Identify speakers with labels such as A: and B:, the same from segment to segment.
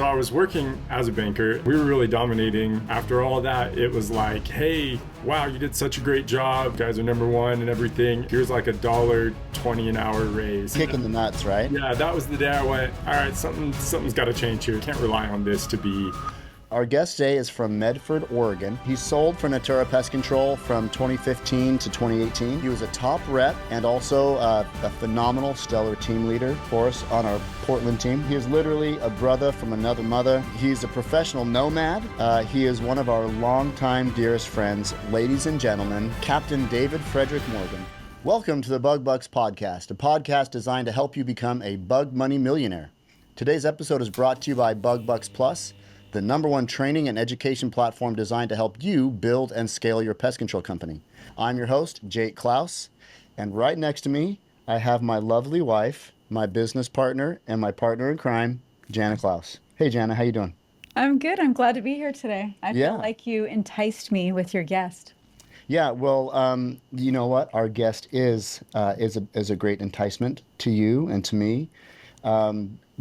A: So I was working as a banker. We were really dominating. After all that, it was like, hey, wow, you did such a great job. You guys are number one and everything. Here's like $1.20 an hour raise.
B: Kicking the nuts, right?
A: Yeah, that was the day I went, all right, something's got to change here. Can't rely on this to be.
B: Our guest today is from Medford, Oregon. He sold for Natura Pest Control from 2015 to 2018. He was a top rep and also a phenomenal, stellar team leader for us on our Portland team. He is literally a brother from another mother. He's a professional nomad. He is one of our longtime dearest friends. Ladies and gentlemen, Captain David Frederick Morgan. Welcome to the Bug Bux Podcast, a podcast designed to help you become a bug money millionaire. Today's episode is brought to you by Bug Bux Plus, the #1 training and education platform designed to help you build and scale your pest control company. I'm your host, Jana Claus, and right next to me, I have my lovely wife, my business partner, and my partner in crime, Jana Claus. Hey, Jana, how you doing?
C: I'm good. I'm glad to be here today. I feel like you enticed me with your guest.
B: Yeah, well, you know what? Our guest is a great enticement to you and to me.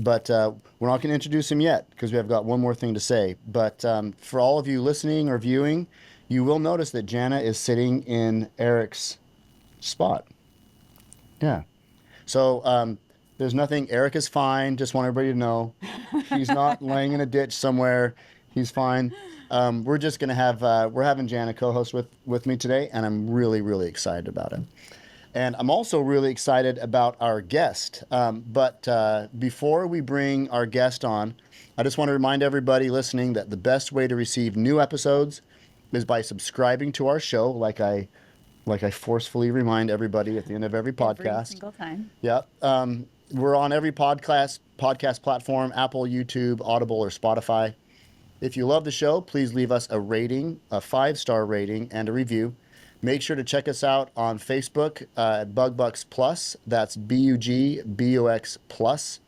B: But we're not going to introduce him yet because we have got one more thing to say. But for all of you listening or viewing, you will notice that Jana is sitting in Eric's spot. Yeah. So there's nothing. Eric is fine. Just want everybody to know. He's not laying in a ditch somewhere. He's fine. We're just going to have, we're having Jana co-host with me today, and I'm really, really excited about it. And I'm also really excited about our guest. But before we bring our guest on, I just want to remind everybody listening that the best way to receive new episodes is by subscribing to our show, like I forcefully remind everybody at the end of every podcast.
C: Every single time.
B: Yep. We're on every podcast platform, Apple, YouTube, Audible, or Spotify. If you love the show, please leave us a rating, a 5-star rating, and a review. Make sure to check us out on Facebook at Bug Bux Plus. That's BUGBUX Plus.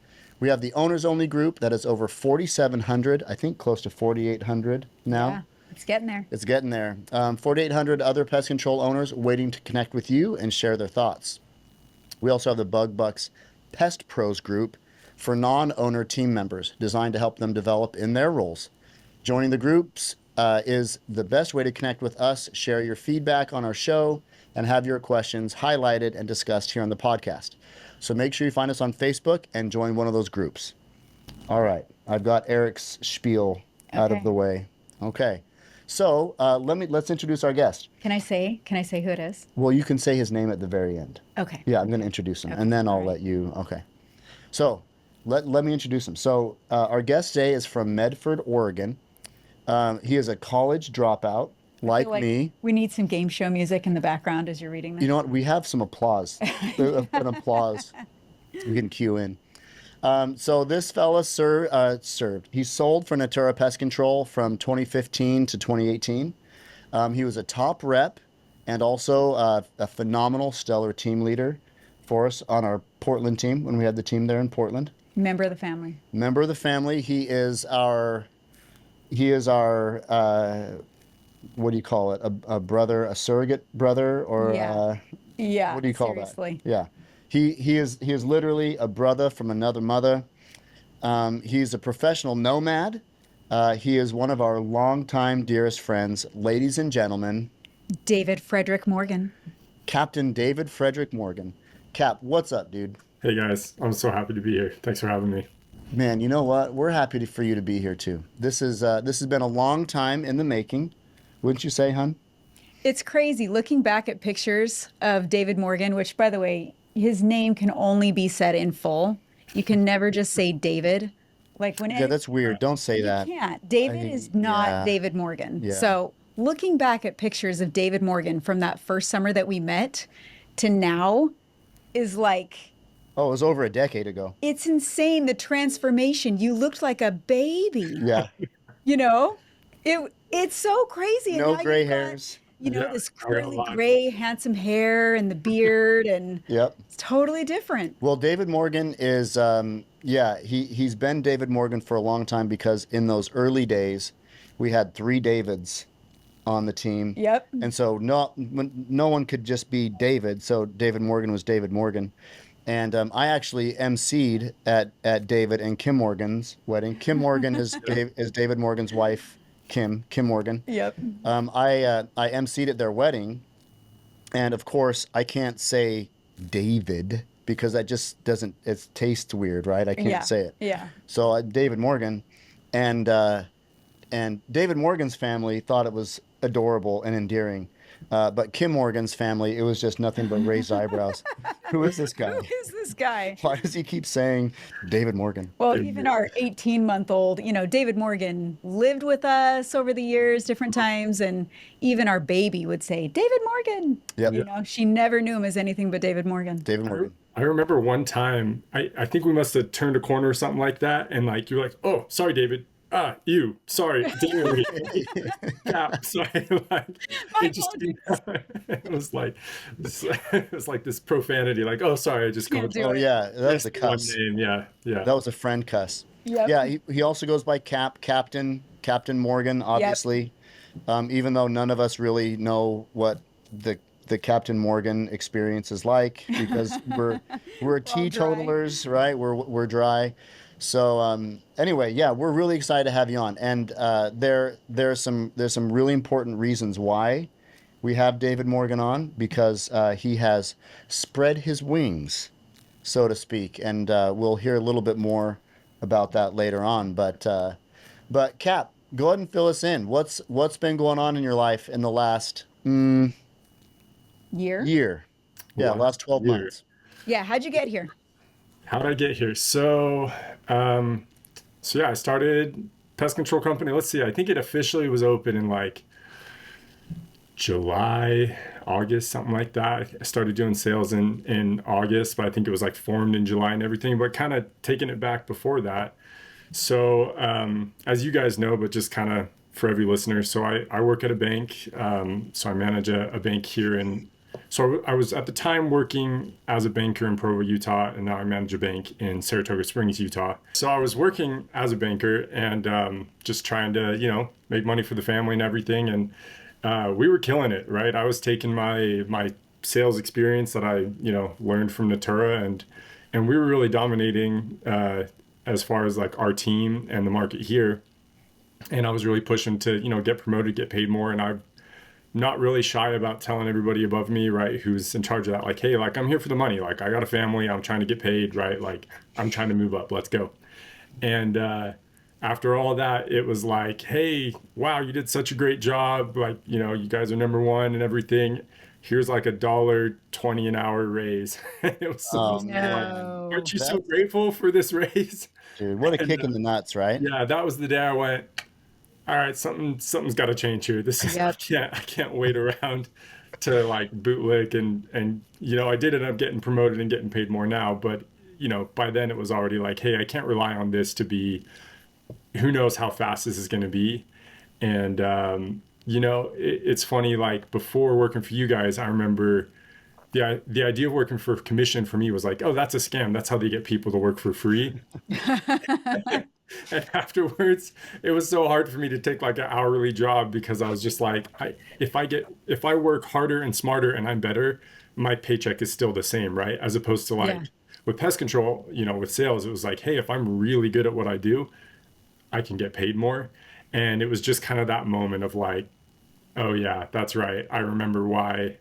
B: We have the owners only group that is over 4,700, I think close to 4,800 now.
C: Yeah, it's getting there.
B: It's getting there. 4,800 other pest control owners waiting to connect with you and share their thoughts. We also have the Bug Bux Pest Pros group for non-owner team members designed to help them develop in their roles. Joining the groups is the best way to connect with us, share your feedback on our show, and have your questions highlighted and discussed here on the podcast. So make sure you find us on Facebook and join one of those groups. All right, I've got Eric's spiel out of the way. Okay, so let's introduce our guest.
C: Can I say who it is?
B: Well, you can say his name at the very end.
C: Okay.
B: Yeah, I'm going to introduce him,
C: Okay.
B: and then I'll let you. Okay, so let me introduce him. So our guest today is from Medford, Oregon. He is a college dropout, like me.
C: We need some game show music in the background as you're reading this.
B: You know what? We have some applause. An applause we can cue in. So this fella served. He sold for Natura Pest Control from 2015 to 2018. He was a top rep and also a phenomenal, stellar team leader for us on our Portland team when we had the team there in Portland.
C: Member of the family.
B: Member of the family. He is our what do you call it? A brother, a surrogate brother, or
C: Yeah.
B: what do you call
C: seriously.
B: that? Yeah. He is literally a brother from another mother. He's a professional nomad. He is one of our longtime dearest friends. Ladies and gentlemen,
C: David Frederick Morgan.
B: Captain David Frederick Morgan. Cap, what's up, dude?
A: Hey guys, I'm so happy to be here. Thanks for having me.
B: Man, you know what? We're happy for you to be here too. This has been a long time in the making, wouldn't you say, hon?
C: It's crazy looking back at pictures of David Morgan, which, by the way, his name can only be said in full. You can never just say David.
B: Yeah, that's weird. Don't say that.
C: You can't. David is not David Morgan.
B: Yeah.
C: So looking back at pictures of David Morgan from that first summer that we met to now is like...
B: Oh, it was over a decade ago.
C: It's insane, the transformation. You looked like a baby.
B: Yeah.
C: You know? It's so crazy.
B: No
C: and now
B: gray
C: you've got,
B: hairs.
C: This curly gray, handsome hair and the beard, and
B: Yep.
C: it's totally different.
B: Well, David Morgan is, he's been David Morgan for a long time because in those early days, we had 3 Davids on the team.
C: Yep.
B: And so no one could just be David. So David Morgan was David Morgan. And I actually emceed at David and Kim Morgan's wedding. Kim Morgan is David Morgan's wife, Kim Morgan.
C: Yep.
B: I emceed at their wedding, and of course I can't say David because that just doesn't, it tastes weird, right? I can't
C: Yeah.
B: say it.
C: Yeah.
B: So David Morgan, and David Morgan's family thought it was adorable and endearing. But Kim Morgan's family, it was just nothing but raised eyebrows. Who is this guy?
C: Who is this guy?
B: Why does he keep saying David Morgan?
C: Well, even our 18-month-old, David Morgan lived with us over the years, different times, and even our baby would say, David Morgan.
B: Yep.
C: She never knew him as anything but David Morgan.
B: David Morgan.
A: I remember one time, I think we must have turned a corner or something like that. And like, you were like, oh, sorry, David. You, sorry, David. Yeah, sorry. Like, it was like this profanity. Like, oh, sorry, I just
C: Can't
A: called
C: do
A: you
B: Oh yeah, that was a
A: one
B: cuss.
A: name. Yeah, yeah.
B: That was a friend cuss.
C: Yep.
B: Yeah, he also goes by Captain Morgan, obviously. Even though none of us really know what the Captain Morgan experience is like because we're teetotalers, right? We're dry. So anyway, yeah, we're really excited to have you on, and there's some really important reasons why we have David Morgan on because he has spread his wings, so to speak, and we'll hear a little bit more about that later on. But Cap, go ahead and fill us in. What's been going on in your life in the last
C: Year?
B: year? Yeah,
A: Last
B: last 12
A: year.
B: months.
C: Yeah. How'd you get here?
A: How did I get here? So yeah, I started pest control company. Let's see, I think it officially was open in like July, August, something like that. I started doing sales in August, but I think it was like formed in July and everything, but kind of taking it back before that. So as you guys know, but just kind of for every listener, so I work at a bank. So I manage a bank here so I was at the time working as a banker in Provo, Utah, and now I manage a bank in Saratoga Springs, Utah. So I was working as a banker and just trying to, make money for the family and everything. And we were killing it, right? I was taking my sales experience that I, learned from Natura and we were really dominating as far as like our team and the market here. And I was really pushing to, get promoted, get paid more. And I'm not really shy about telling everybody above me, right, who's in charge of that, like, hey, like, I'm here for the money. Like, I got a family. I'm trying to get paid, right? Like, I'm trying to move up. Let's go. And after all that, it was like, hey, wow, you did such a great job. Like, you guys are number one and everything. Here's like $1.20 an hour raise. It was supposed to be like,
C: No.
A: aren't you so grateful for this raise?
B: Dude, what a kick in the nuts, right?
A: Yeah, that was the day I went, all right, something's got to change here. This is
C: Yep.
A: I can't wait around to like bootlick and I did end up getting promoted and getting paid more now, but by then it was already like, hey, I can't rely on this to be, who knows how fast this is going to be. And it's funny, like before working for you guys, I remember the idea of working for commission for me was like, oh, that's a scam. That's how they get people to work for free. And afterwards, it was so hard for me to take like an hourly job because I was just like, if I work harder and smarter and I'm better, my paycheck is still the same, right? As opposed to like with pest control, with sales, it was like, hey, if I'm really good at what I do, I can get paid more. And it was just kind of that moment of like, oh yeah, that's right. I remember why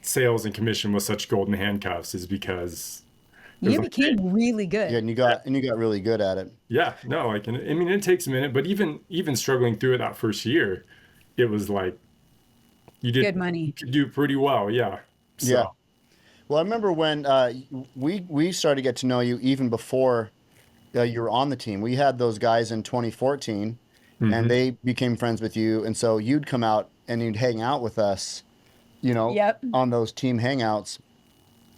A: sales and commission was such golden handcuffs is because
C: You became really good.
B: Yeah, and you got really good at it.
A: yeah, no, like, and I mean, it takes a minute, but even struggling through it that first year, it was like you did
C: Good money.
A: You could do pretty well, yeah. So,
B: Yeah. Well, I remember when we started to get to know you even before you were on the team. We had those guys in 2014, and they became friends with you, and so you'd come out and you'd hang out with us,
C: Yep.
B: on those team hangouts,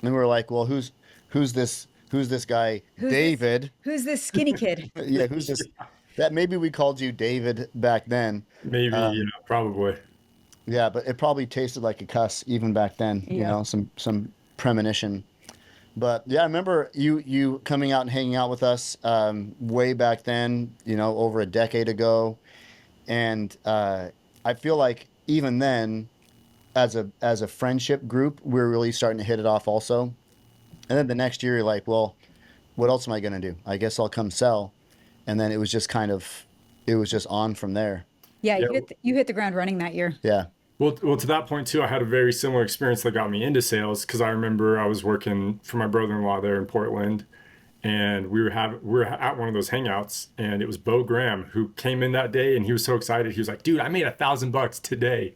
B: and we were like, well, who's this guy, David?
C: Who's this skinny kid?
B: Yeah, who's this? That maybe we called you David back then.
A: maybe, probably.
B: Yeah, but it probably tasted like a cuss even back then.
C: Yeah.
B: Some premonition. But yeah, I remember you coming out and hanging out with us way back then. Over a decade ago, and I feel like even then, as a friendship group, we're really starting to hit it off also. And then the next year, you're like, well, what else am I going to do? I guess I'll come sell. And then it was just it was just on from there.
C: Yeah,
A: Yeah.
C: you hit the ground running that year.
B: Yeah.
A: Well, to that point too, I had a very similar experience that got me into sales because I remember I was working for my brother-in-law there in Portland, and we were at one of those hangouts, and it was Bo Graham who came in that day, and he was so excited. He was like, "Dude, I made $1,000 today,"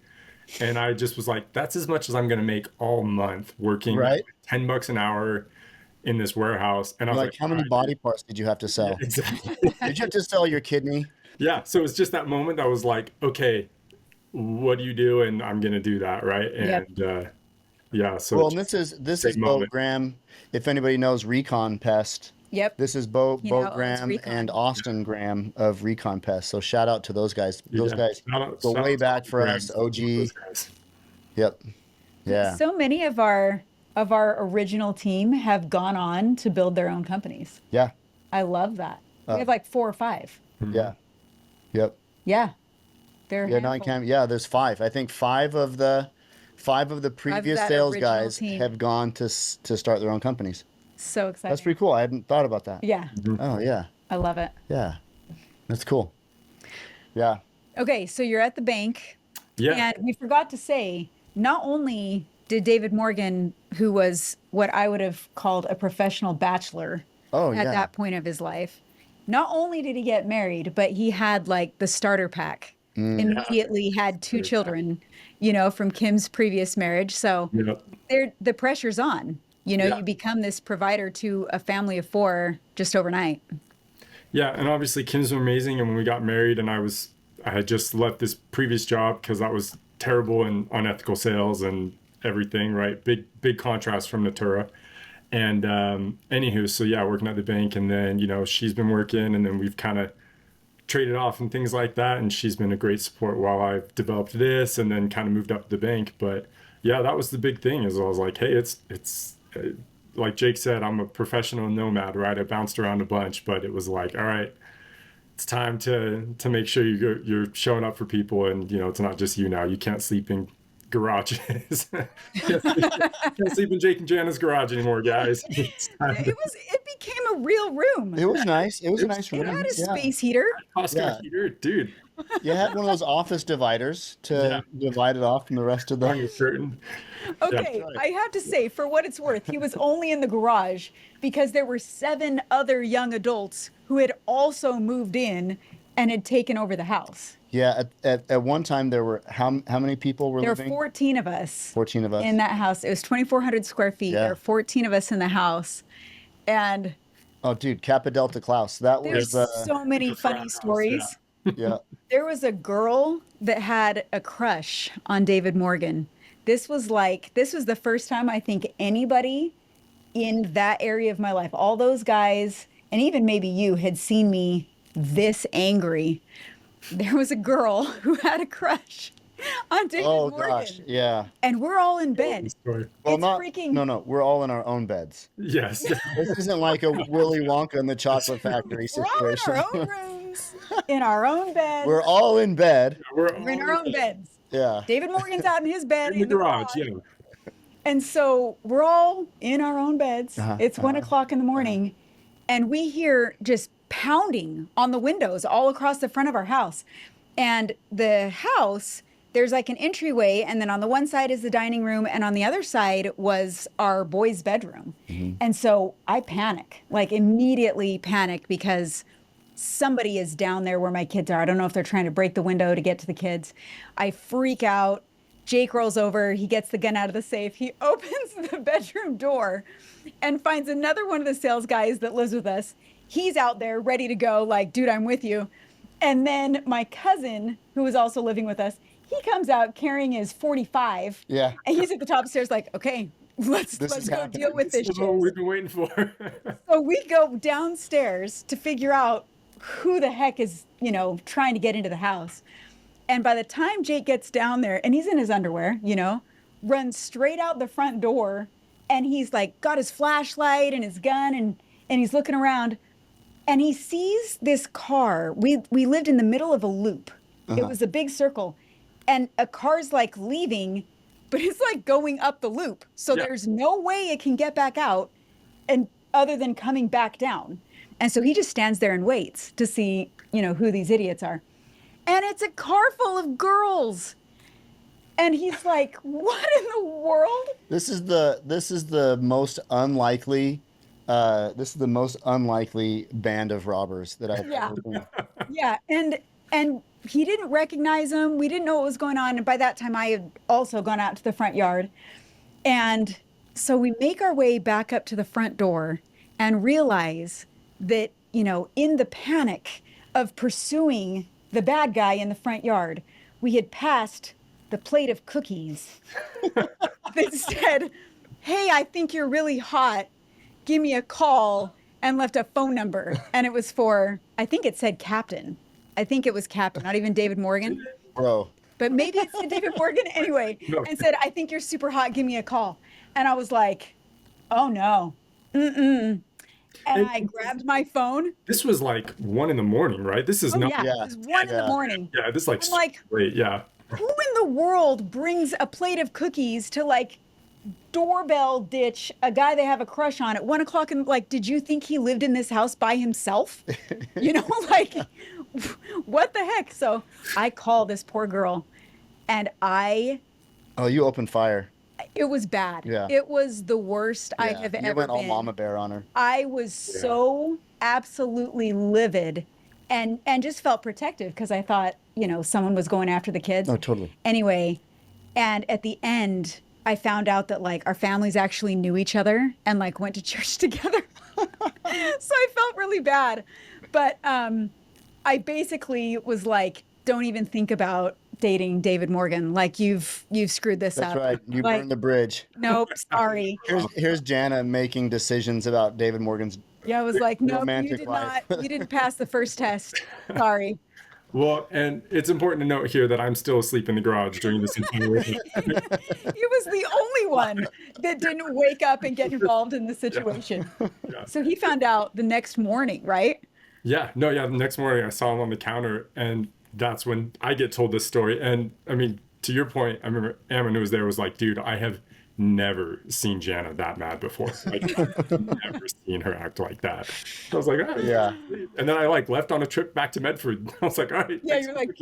A: and I just was like, "That's as much as I'm gonna make all month working
B: Right.
A: $10 an hour in this warehouse." And I was
B: Like,
A: like,
B: how
A: "All
B: many
A: right,
B: body parts did you have to
A: yeah,
B: sell?
A: exactly."
B: Did you have to sell your kidney?
A: Yeah, so it was just that moment that was like, okay, what do you do? And I'm gonna do that, right?
C: Yep.
A: And yeah, so
B: Well,
A: it's
B: and
A: just
B: this is
A: same
B: Bo
A: moment.
B: Graham. If anybody knows Recon Pest,
C: Yep.
B: this is
C: He
B: Bo
C: now owns
B: Graham and
C: Recon.
B: Austin Graham of Recon Pest. So shout out to those guys. Those
A: Yeah,
B: guys go
A: shout
B: way
A: out to all
B: back
A: the
B: for us.
A: Grahams. Love those
B: OG.
A: guys.
B: Yep. Yeah.
C: So many of our original team have gone on to build their own companies.
B: Yeah.
C: I love that. We
B: Uh,
C: have like 4 or 5.
B: yeah. Yep.
C: Yeah, they're a
B: Yeah. No, I
C: handful.
B: can't. Yeah. There's 5. I think five of the
C: Of
B: previous
C: that
B: sales
C: original
B: guys
C: team.
B: have gone to start their own companies.
C: So
B: That's
C: exciting.
B: pretty cool. I hadn't thought about that.
C: Yeah,
B: Oh yeah.
C: I love it.
B: Yeah. That's cool. Yeah.
C: Okay, so you're at the bank,
A: Yeah,
C: and we forgot to say, not only did David Morgan, who was what I would have called a professional bachelor
B: Oh
C: at
B: yeah.
C: that point of his life, not only did he get married, but he had like the starter pack. Immediately had 2 children, from Kim's previous marriage. So
A: yeah,
C: the pressure's on.
A: yeah.
C: You become this provider to a family of 4 just overnight.
A: Yeah, and obviously Kim's amazing. And when we got married, and I had just left this previous job because that was terrible and unethical sales and everything, right? Big contrast from Natura. And anywho, so yeah, working at the bank, and then she's been working, and then we've kind of traded off and things like that. And she's been a great support while I've developed this, and then kind of moved up to the bank. But yeah, that was the big thing. Is I was like, hey, it's like Jake said, I'm a professional nomad, right? I bounced around a bunch, but it was like, all right, it's time to make sure you're showing up for people, and it's not just you now. You can't sleep in garages. Can't sleep in Jake and Jana's garage anymore, guys. It's time to
C: It became a real room.
B: It was nice. It was a
A: It was
B: nice
C: It
B: room.
C: had a
B: Yeah.
C: space heater.
A: Costco
B: Yeah.
A: heater, dude.
B: You had one of those office dividers to divide it off from the rest of
A: On your
B: the.
A: curtain.
C: Okay, I have to say, for what it's worth, he was only in the garage because there were 7 other young adults who had also moved in and had taken over the house.
B: Yeah. At one time there were how many people were
C: There were
B: living?
C: 14 of us
B: 14 of us.
C: in that house. It was 2,400 square feet.
B: Yeah.
C: There were 14 of us in the house. And
B: Oh, dude, Kappa Delta Klaus. That
C: there's
B: was
C: so many
A: The frat
C: funny
A: house,
C: stories.
B: yeah.
C: There was a girl that had a crush on David Morgan. This was the first time I think anybody in that area of my life, all those guys, and even maybe you, had seen me this angry. There was a girl who had a crush on David
B: Oh
C: Morgan.
B: gosh. Yeah.
C: And we're all in bed.
A: Story.
B: Well,
C: It's
B: not
C: freaking-
B: no. We're all in our own beds.
A: Yes.
B: This isn't like a Willy Wonka and the Chocolate Factory
C: We're all in
B: situation.
C: our own rooms, in our own beds.
B: We're all in bed.
A: We're
C: We're in our own beds.
B: Yeah.
C: David Morgan's out in his bed
A: in the garage. Yeah.
C: And so we're all in our own beds.
B: Uh-huh,
C: It's 1:00 in the morning, and we hear just pounding on the windows all across the front of our house. And the house, there's like an entryway, and then on the one side is the dining room, and on the other side was our boys' bedroom. And so I panic, like immediately panic, because somebody is down there where my kids are. I don't know if they're trying to break the window to get to the kids. I freak out. Jake rolls over. He gets the gun out of the safe. He opens the bedroom door and finds another one of the sales guys that lives with us. He's out there ready to go, like, dude, I'm with you. And then my cousin, who was also living with us, he comes out carrying his 45.
B: Yeah.
C: And he's at the top of the stairs like, okay, let's
B: This is
C: go
B: happening.
C: deal with this
A: This is
C: shit.
A: what we've been waiting for.
C: So we go downstairs to figure out who the heck is, trying to get into the house. And by the time Jake gets down there, and he's in his underwear, runs straight out the front door, and he's like got his flashlight and his gun, and he's looking around, and he sees this car. We lived in the middle of a loop. It was a big circle, and a car's like leaving, but it's like going up the loop. So
A: Yeah.
C: there's no way it can get back out. and other than coming back down. And so he just stands there and waits to see, who these idiots are. And it's a car full of girls. And he's like, "What in the world?"
B: This is the most unlikely band of robbers that I've
C: Yeah.
B: ever seen.
C: Yeah, and he didn't recognize him. We didn't know what was going on. And by that time I had also gone out to the front yard. And so we make our way back up to the front door and realize that, in the panic of pursuing the bad guy in the front yard, we had passed the plate of cookies that said, "Hey, I think you're really hot. Give me a call," and left a phone number. And it was for, I think it said Captain. I think it was Captain, not even David Morgan.
B: Bro,
C: But maybe it said David Morgan anyway,
A: No.
C: and said, "I think you're super hot. Give me a call." And I was like, "Oh no. Mm-mm." And I grabbed my phone.
A: This was like 1 in the morning, right? This is
C: Oh
A: not.
C: yeah,
B: Yeah,
C: it was 1 in the
B: yeah.
C: morning.
A: Yeah, this is like
C: I'm like,
A: late. Yeah.
C: who in the world brings a plate of cookies to like doorbell ditch a guy they have a crush on at 1 o'clock? And like, did you think he lived in this house by himself? Like, what the heck? So I call this poor girl, and
B: Oh, you opened fire.
C: it was bad.
B: Yeah.
C: It was the worst I
B: Yeah,
C: have
B: you
C: ever
B: went all
C: been.
B: mama bear on her.
C: I was so absolutely livid and just felt protective because I thought, someone was going after the kids.
B: Oh, totally.
C: Anyway, and at the end, I found out that like our families actually knew each other and like went to church together. So I felt really bad. But I basically was like, don't even think about dating David Morgan. Like you've screwed this
B: That's
C: up.
B: right. You
C: Like,
B: burned the bridge.
C: nope, sorry.
B: Here's Jana making decisions about David Morgan's.
C: Yeah, I was like, nope, you
B: romantic
C: did
B: life.
C: not. You didn't pass the first test. Sorry.
A: Well, and it's important to note here that I'm still asleep in the garage during this entire week.
C: He was the only one that didn't wake up and get involved in the situation.
A: Yeah.
C: So he found out the next morning, right?
A: Yeah, no, yeah. The next morning I saw him on the counter, and that's when I get told this story. And I mean, to your point, I remember Ammon, who was there, was like, "Dude, I have never seen Jana that mad before. Like, I've never seen her act like that." I was like, "All right."
B: Yeah.
A: And then I like left on a trip back to Medford. I was like, "All right."
C: Yeah,
A: thanks
C: you're
A: for
C: like,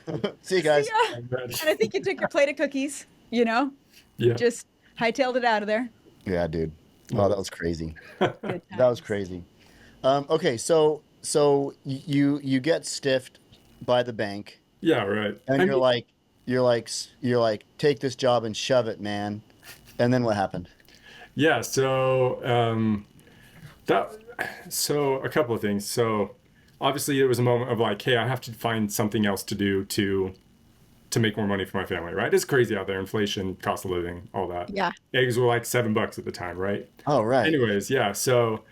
A: the cookies."
C: bye.
B: See you guys.
C: Yeah.
A: I'm ready.
C: And I think you took your plate of cookies,
A: Yeah.
C: just hightailed it out of there.
B: Yeah, dude. Oh, that was crazy.
C: Good
B: That was
C: times.
B: crazy. Okay, so you get stiffed by the bank,
A: Yeah, right.
B: and
A: I
B: you're
A: mean,
B: like, take this job and shove it, man. And then what happened?
A: yeah, so a couple of things. So obviously it was a moment of like, hey, I have to find something else to do to make more money for my family, right? It's crazy out there, inflation, cost of living, all that.
C: Yeah.
A: Eggs were like $7 at the time, right?
B: Oh, right.
A: Anyways, yeah. So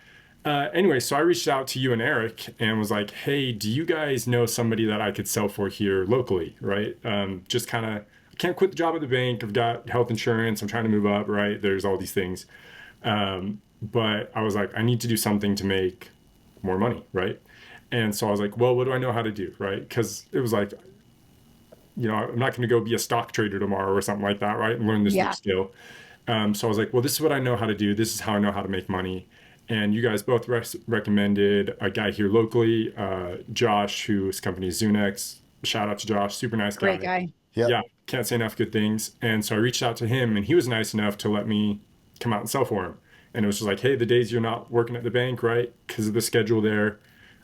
A: so I reached out to you and Eric and was like, hey, do you guys know somebody that I could sell for here locally, right? Just kind of, I can't quit the job at the bank. I've got health insurance. I'm trying to move up, right? There's all these things. But I was like, I need to do something to make more money, right? And so I was like, well, what do I know how to do, right? Because it was like, I'm not going to go be a stock trader tomorrow or something like that, right? And learn this new
C: Yeah.
A: skill. So I was like, well, this is what I know how to do. This is how I know how to make money. And you guys both recommended a guy here locally, Josh, whose company is Zunex. Shout out to Josh, super nice guy.
C: Great guy.
B: Yep.
A: Yeah, can't say enough good things. And so I reached out to him, and he was nice enough to let me come out and sell for him. And it was just like, hey, the days you're not working at the bank, right? Because of the schedule there,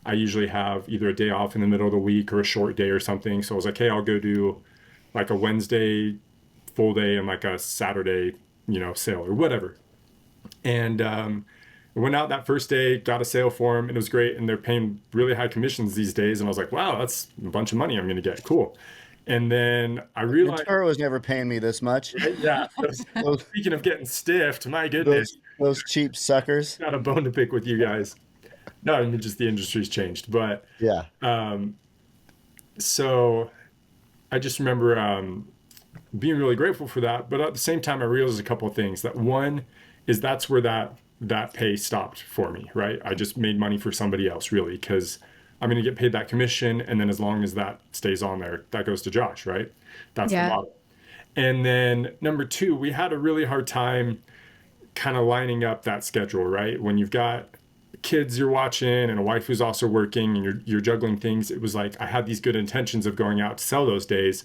A: I usually have either a day off in the middle of the week or a short day or something. So I was like, hey, I'll go do like a Wednesday full day and like a Saturday, sale or whatever. And I went out that first day, got a sale for him, and it was great. And they're paying really high commissions these days. And I was like, wow, that's a bunch of money I'm going to get. Cool. And then I realized,
B: Ventura was never paying me this much.
A: yeah, speaking of getting stiffed, my goodness,
B: Those cheap suckers.
A: got a bone to pick with you guys. No, I mean, just the industry's changed. But
B: Yeah.
A: so I just remember being really grateful for that. But at the same time, I realized a couple of things. That one is that's where that pay stopped for me, right? I just made money for somebody else, really, because I'm going to get paid that commission. And then as long as that stays on there, that goes to Josh, right? That's
C: Yeah.
A: the model. And then number two, we had a really hard time kind of lining up that schedule, right? When you've got kids you're watching and a wife who's also working and you're juggling things, it was like I had these good intentions of going out to sell those days,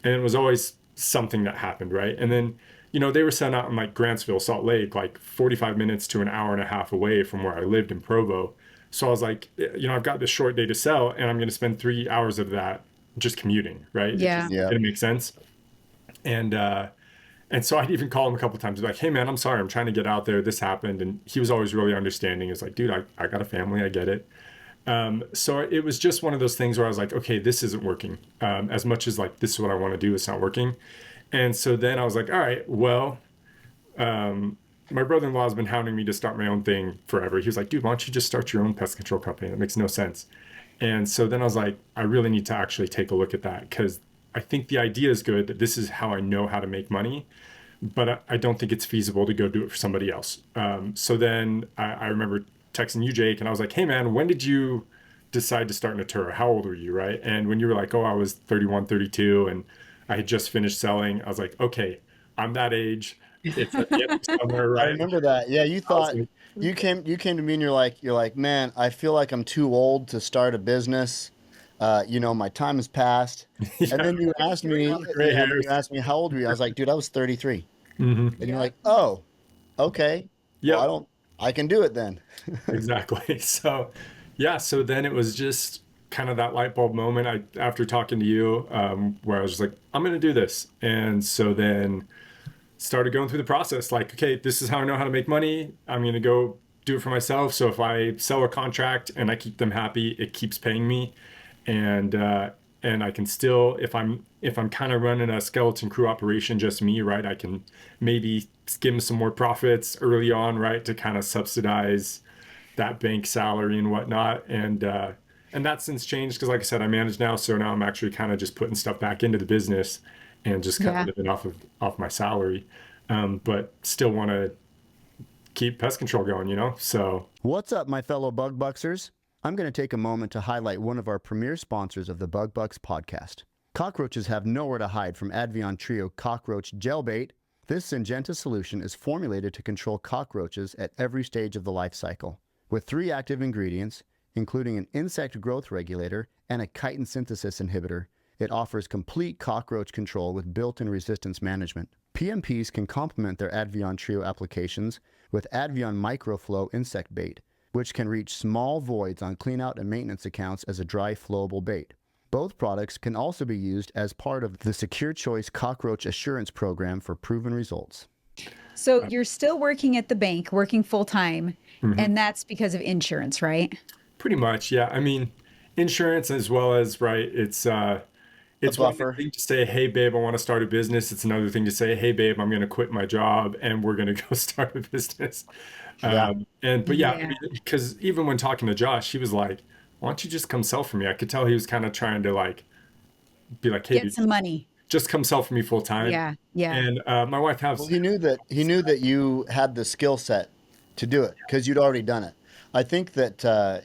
A: and it was always something that happened, right? And then, they were sent out in like Grantsville, Salt Lake, like 45 minutes to an hour and a half away from where I lived in Provo. So I was like, I've got this short day to sell, and I'm going to spend 3 hours of that just commuting, right? It
C: Yeah.
A: just didn't make sense. And so I'd even call him a couple of times, like, hey man, I'm sorry, I'm trying to get out there. This happened. And he was always really understanding. He was like, dude, I got a family, I get it. So it was just one of those things where I was like, okay, this isn't working. As much as like, this is what I want to do, it's not working. And so then I was like, all right, well, my brother-in-law has been hounding me to start my own thing forever. He was like, dude, why don't you just start your own pest control company? That makes no sense. And so then I was like, I really need to actually take a look at that, because I think the idea is good, that this is how I know how to make money, but I don't think it's feasible to go do it for somebody else. So then I remember texting you, Jake, and I was like, hey man, when did you decide to start Natura? How old were you, right? And when you were like, oh, I was 31, 32, and I had just finished selling, I was like, okay, I'm that age. It's at the end of summer, right?
B: I remember that. Yeah, you thought
A: like,
B: you came to me and you're like, man, I feel like I'm too old to start a business. My time has passed.
A: yeah,
B: And then you asked me,
A: gray
B: and then
A: hairs.
B: you asked me how old were you? I was like, dude, I was 33.
A: Mm-hmm.
B: And you're like, oh, okay.
A: Yeah,
B: Well, I can do it then.
A: exactly. So, yeah. So then it was just kind of that light bulb moment. After talking to you, where I was just like, I'm going to do this. And so then started going through the process. Like, okay, this is how I know how to make money. I'm going to go do it for myself. So if I sell a contract and I keep them happy, it keeps paying me. And I can still, if I'm kind of running a skeleton crew operation, just me, right, I can maybe skim some more profits early on, right, to kind of subsidize that bank salary and whatnot. And that's since changed, because like I said, I manage now, so now I'm actually kind of just putting stuff back into the business and just kind of living off my salary, but still want to keep pest control going. So
B: What's up, my fellow Bug Buxers? I'm going to take a moment to highlight one of our premier sponsors of the Bug Bux Podcast. Cockroaches have nowhere to hide from Advion Trio Cockroach Gel Bait. This Syngenta solution is formulated to control cockroaches at every stage of the life cycle. With 3 active ingredients, including an insect growth regulator and a chitin synthesis inhibitor, it offers complete cockroach control with built-in resistance management. PMPs can complement their Advion Trio applications with Advion Microflow Insect Bait, which can reach small voids on cleanout and maintenance accounts as a dry flowable bait. Both products can also be used as part of the Secure Choice Cockroach Assurance Program for proven results.
C: So you're still working at the bank, working full time,
A: mm-hmm.
C: and that's because of insurance, right?
A: Pretty much, yeah. I mean, insurance as well as, right, it's one thing to say, hey babe, I want to start a business. It's another thing to say, hey babe, I'm going to quit my job and we're going to go start a business. But yeah, because even when talking to Josh, he was like, why don't you just come sell for me? I could tell he was kind of trying to like be like, hey,
C: Get some money.
A: Just come sell for me full time.
C: Yeah.
A: And my wife has.
B: Well, he knew that you had the skill set to do it because you'd already done it. I think that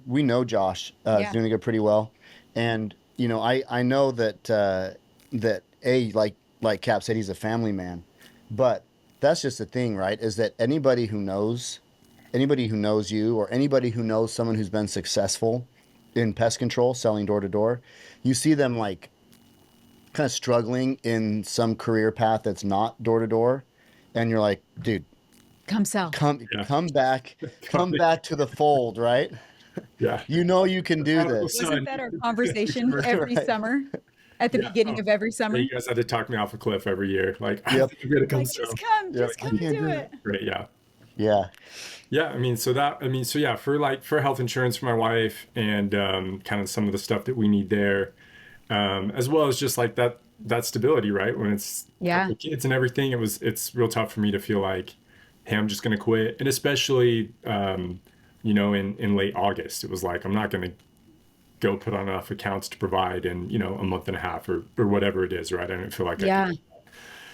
B: we know Josh is doing it pretty well, and I know that like Cap said, he's a family man, but that's just the thing, right? Is that anybody who knows you, or anybody who knows someone who's been successful in pest control, selling door to door, you see them like kind of struggling in some career path that's not door to door, and you're like, dude,
C: come sell.
B: Come back to the fold, right?
A: Yeah.
B: You can do this.
C: Wasn't that our conversation every summer? At the beginning of every summer?
A: Yeah, you guys had to talk me off a cliff every year. Like,
B: yep.
A: You're gonna come
C: just come do it.
A: Right, yeah.
B: Yeah.
A: For health insurance for my wife and kind of some of the stuff that we need there, as well as just like that stability, right? When it's the kids and everything, it's real tough for me to feel like, hey, I'm just gonna quit. And especially in late August, it was like, I'm not gonna go put on enough accounts to provide in a month and a half or whatever it is, right? I didn't feel like I could.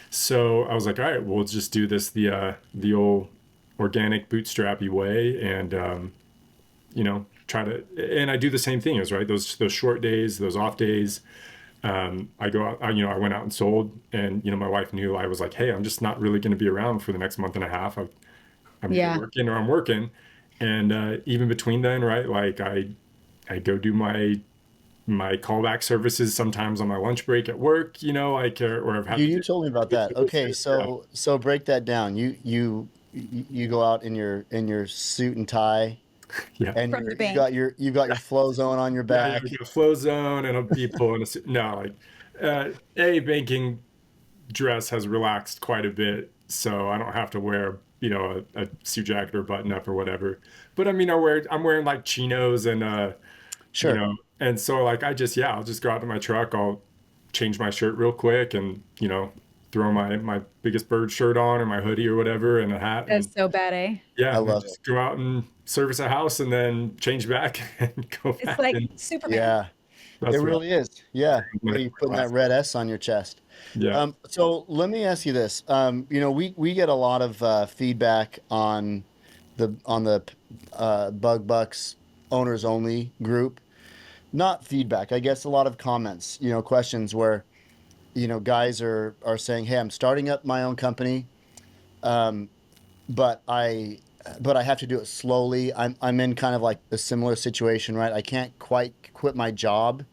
A: So I was like, all right, we'll just do this the old organic bootstrappy way, and try to. And I do the same thing as, right, those short days, those off days. I go out, I went out and sold, and my wife knew. I was like, hey, I'm just not really going to be around for the next month and a half. I'm either
C: Yeah.
A: working or I'm working, and even between then, right? Like I go do my callback services sometimes on my lunch break at work, like or I've had
B: You
A: to do
B: told me about that. Okay,
A: yeah,
B: so break that down. You go out in your suit and tie,
A: yeah.
B: and
C: From the bank.
B: you got your flow zone on your
A: Yeah,
B: back.
A: we got a flow zone, and I'll be pulling no, like a banking dress has relaxed quite a bit, so I don't have to wear a suit jacket or button up or whatever. But I mean, I'm wearing like chinos and
B: Sure.
A: and so like I'll just go out to my truck, I'll change my shirt real quick, and throw my biggest bird shirt on or my hoodie or whatever and a hat, and
C: That's so bad, eh?
B: I
A: yeah, and
B: love it.
A: just go out and service a house and then change back and go
C: It's
A: back,
C: like
A: and
C: Superman.
B: Yeah, it
A: that's what
B: really is. Yeah,
A: my
B: you putting that
A: class.
B: red S on your chest.
A: Yeah.
B: So let me ask you this. We get a lot of feedback on the Bug Bucks owners only group. Not feedback, I guess a lot of comments, questions where, guys are saying, "Hey, I'm starting up my own company, um, but I have to do it slowly. I'm in kind of like a similar situation, right? I can't quite quit my job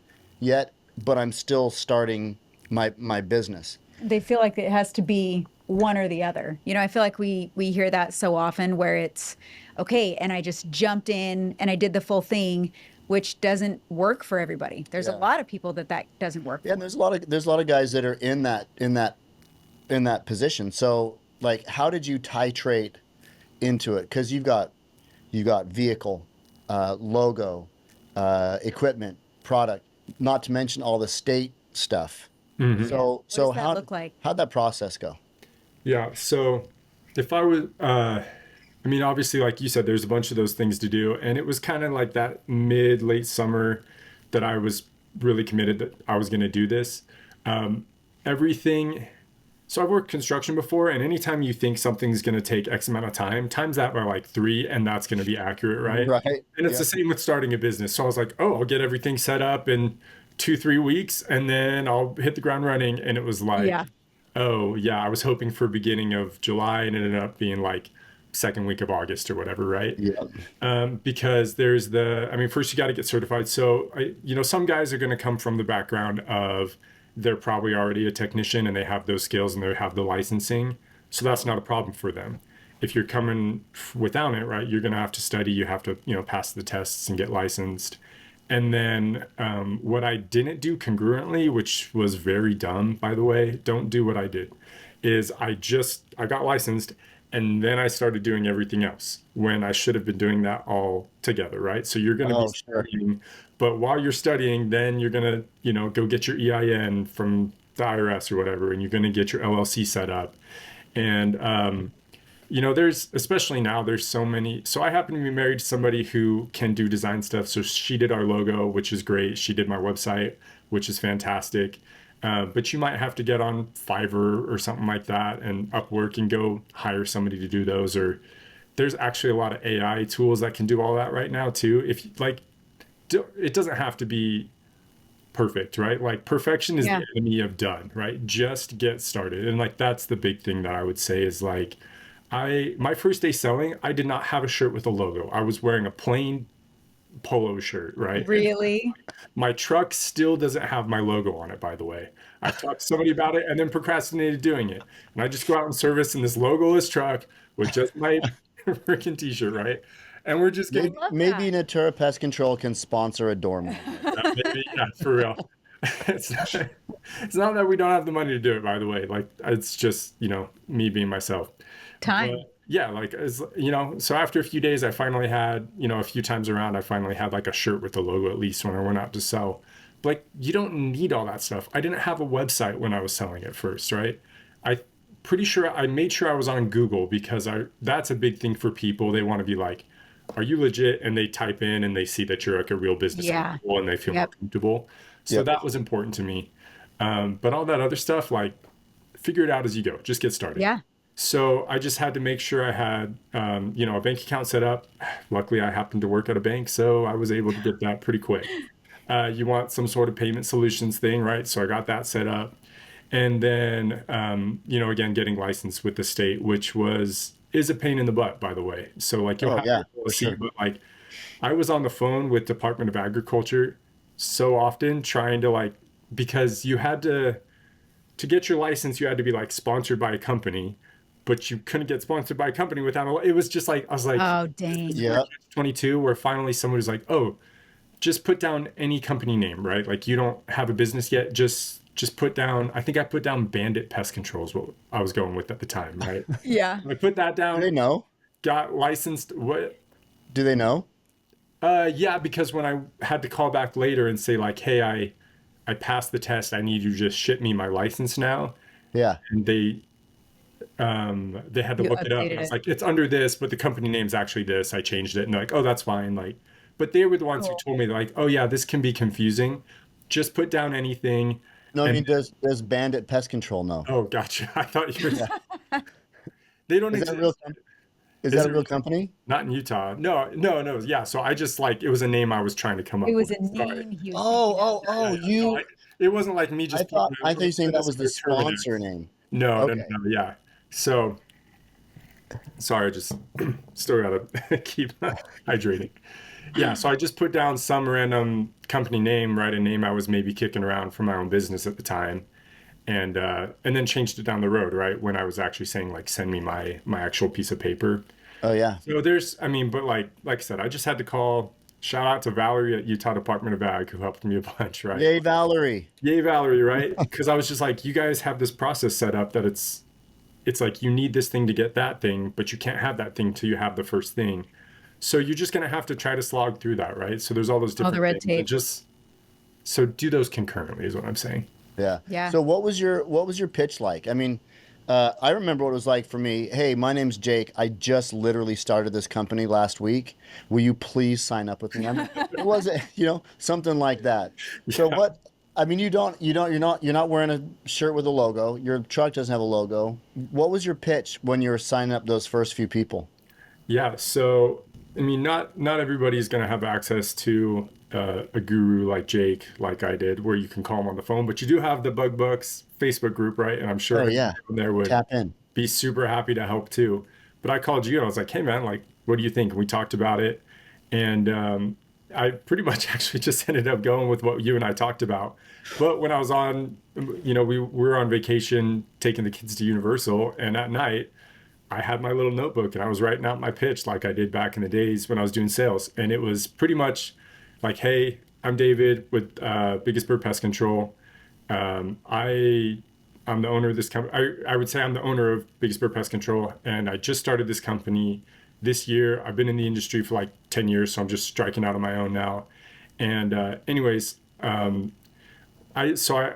B: yet, but I'm still starting my business."
C: They feel like it has to be one or the other. I feel like we hear that so often where it's okay, and I just jumped in and I did the full thing, which doesn't work for everybody. There's a
B: Yeah.
C: lot of people that doesn't work
B: Yeah, and
C: for.
B: there's a lot of guys that are in that position. So, like, how did you titrate into it? Because you got vehicle, logo, equipment, product, not to mention all the state stuff.
A: Hmm.
C: Yeah.
B: So
C: What does
B: so
C: that
B: how
C: look like?
B: how'd that process go?
A: Yeah. So if I was, I mean, obviously, like you said, there's a bunch of those things to do. And it was kind of like that late summer that I was really committed that I was going to do this. Um, everything. So I've worked construction before, and anytime you think something's going to take X amount of time, times that by like three, and that's going to be accurate, right?
B: Right.
A: And it's the
B: Yep.
A: same with starting a business. So I was like, oh, I'll get everything set up in 2, 3 weeks, and then I'll hit the ground running. And it was like,
C: Yeah.
A: oh, yeah, I was hoping for beginning of July, and it ended up being like second week of August or whatever, right?
B: Yep.
A: Because I mean, first you got to get certified. So, some guys are going to come from the background of they're probably already a technician and they have those skills and they have the licensing. So that's not a problem for them. If you're coming without it, right, you're going to have to study. You have to, pass the tests and get licensed. And then what I didn't do congruently, which was very dumb, by the way, don't do what I did, is I got licensed and then I started doing everything else when I should have been doing that all together, right? So you're going to be
B: Oh, sure.
A: studying, but while you're studying, then you're going to, go get your EIN from the IRS or whatever, and you're going to get your LLC set up. And there's especially now there's so many. So I happen to be married to somebody who can do design stuff. So she did our logo, which is great. She did my website, which is fantastic. But you might have to get on Fiverr or something like that and Upwork and go hire somebody to do those. Or there's actually a lot of AI tools that can do all that right now too. If like, it doesn't have to be perfect, right? Like perfection is
C: Yeah.
A: the enemy of done, right? Just get started. And like that's the big thing that I would say is like my first day selling, I did not have a shirt with a logo. I was wearing a plain polo shirt, right? And
C: Really?
A: my truck still doesn't have my logo on it, by the way. I talked to somebody about it and then procrastinated doing it. And I just go out and service in this logoless truck with just my freaking t-shirt, right? And we're just
C: I
A: getting
B: Maybe
C: love
B: maybe
C: that.
B: Natura Pest Control can sponsor a doorman.
A: maybe, yeah, for real. It's not, it's not that we don't have the money to do it, by the way. Like it's just, me being myself.
C: Time.
A: But yeah, like so after a few days, I finally had, a few times around, I finally had like a shirt with the logo at least when I went out to sell. But like, you don't need all that stuff. I didn't have a website when I was selling it first, right? I pretty sure I made sure I was on Google because that's a big thing for people. They want to be like, are you legit? And they type in and they see that you're like a real business on
C: Yeah.
A: Google and they feel more
C: Yep.
A: comfortable. So
B: Yep.
A: that was important to me. But all that other stuff, like figure it out as you go. Just get started.
C: Yeah.
A: So I just had to make sure I had, a bank account set up. Luckily, I happened to work at a bank, so I was able to get that pretty quick. You want some sort of payment solutions thing, right? So I got that set up. And then, again, getting licensed with the state, which is a pain in the butt, by the way. So like you'll
B: Oh
A: have
B: yeah,
A: your
B: for
A: policy,
B: sure.
A: but like I was on the phone with Department of Agriculture so often trying to like, because you had to get your license, you had to be like sponsored by a company, but you couldn't get sponsored by a company without it was just like, I was like,
C: Oh,
A: just this
C: dang.
A: weird
B: Yep.
A: 22 where finally someone was like, oh, just put down any company name, right? Like you don't have a business yet. Just put down, I think I put down Bandit Pest Control is what I was going with at the time, right?
C: Yeah.
A: I put that
B: Do they
A: down,
B: know?
A: got licensed. What?
B: Do they know?
A: Yeah, because when I had to call back later and say like, hey, I passed the test. I need you to just ship me my license now.
B: Yeah.
A: And they had to
C: You
A: look it up. And
C: updated
A: I was
C: it.
A: like, it's under this, but the company name's actually this. I changed it. And they're like, oh, that's fine. Like, but they were the ones who
C: Cool.
A: told me like, oh yeah, this can be confusing. Just put down anything.
B: No, I
A: And
B: mean, does Bandit Pest Control know?
A: oh, gotcha. I thought you were.
B: Yeah.
A: They don't
B: Is that a real
A: exist.
B: is
A: Is
B: that a
A: it
B: real
A: really?
B: company?
A: Not in Utah. No, no, no. Yeah. So I just like it was a name I was trying to come
C: It
A: up with.
C: was a
A: Sorry.
C: name he was
B: Oh,
C: thinking of.
B: oh,
A: Yeah,
B: oh,
A: yeah. No,
B: you
A: it wasn't like me just putting
B: I thought you were saying that
A: this
B: was the
A: under
B: sponsor
A: Terminix.
B: name.
A: No, no, no,
B: Okay.
A: no. Yeah. So sorry, I just still gotta keep hydrating. Yeah, so I just put down some random company name, right? A name I was maybe kicking around for my own business at the time, and then changed it down the road, right? When I was actually saying like, send me my actual piece of paper.
B: Oh yeah.
A: So I mean, but like I said, I just had to call. Shout out to Valerie at Utah Department of Ag who helped me a bunch, right?
B: Yay, Valerie.
A: Yay, Valerie, right? Because I was just like, you guys have this process set up that it's like you need this thing to get that thing, but you can't have that thing till you have the first thing. So you're just gonna have to try to slog through that, right? So there's all those
C: All the
A: different
C: red
A: things, and
C: tape.
A: just so do those concurrently is what I'm saying.
B: Yeah.
C: Yeah.
B: So what was your pitch like? I mean, I remember what it was like for me. Hey, my name's Jake. I just literally started this company last week. Will you please sign up with me? It wasn't, something like that. So
A: Yeah,
B: what? I mean, you're not wearing a shirt with a logo. Your truck doesn't have a logo. What was your pitch when you were signing up those first few people?
A: yeah. So I mean, not everybody's gonna have access to a guru like Jake, like I did, where you can call him on the phone. But you do have the Bug Bux Facebook group, right? And I'm sure
B: Oh
A: everyone
B: yeah,
A: there would
B: tap in.
A: be super happy to help too. But I called you and I was like, hey man, like, what do you think? And we talked about it. And I pretty much actually just ended up going with what you and I talked about. But when I was on, we were on vacation taking the kids to Universal. And at night, I had my little notebook and I was writing out my pitch like I did back in the days when I was doing sales. And it was pretty much like, hey, I'm David with Biggest Bird Pest Control. I'm the owner of this company. I would say I'm the owner of Biggest Bird Pest Control, and I just started this company this year. I've been in the industry for like 10 years, so I'm just striking out on my own now. And anyways, I so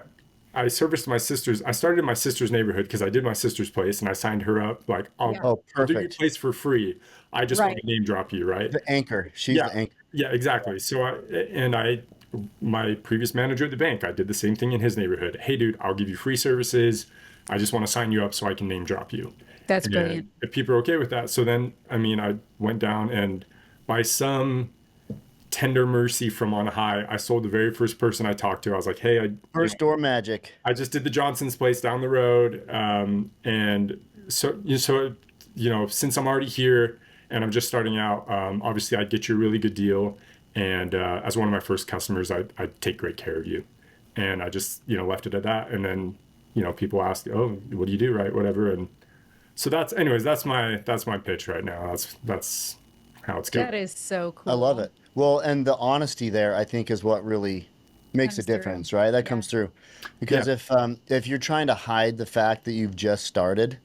A: I serviced my sister's. I started in my sister's neighborhood because I did my sister's place, and I signed her up. Like,
C: Yeah.
B: Oh,
A: I'll do your
B: perfect.
A: place for free. I just want
C: Right.
A: to name drop you, right?
B: The anchor. She's
A: Yeah,
B: the anchor.
A: yeah, exactly. So my previous manager at the bank, I did the same thing in his neighborhood. Hey, dude, I'll give you free services. I just want to sign you up so I can name drop you.
C: That's
A: And
C: brilliant.
A: if people are okay with that, so then, I mean, I went down and by some tender mercy from on high, I sold the very first person I talked to. I was like, hey,
B: First door magic.
A: I just did the Johnson's place down the road. And since I'm already here and I'm just starting out, obviously I'd get you a really good deal. And as one of my first customers, I'd take great care of you. And I just, left it at that. And then, people ask, oh, what do you do? Right. Whatever. And so anyways, that's my pitch right now. That's how it's going.
C: That is so
B: I love
C: cool.
B: it. Well, and the honesty there, I think, is what really makes a
C: Comes through.
B: difference, right? That
C: Yeah.
B: comes through.
A: Yeah.
B: Because if you're trying to hide the fact that you've just started,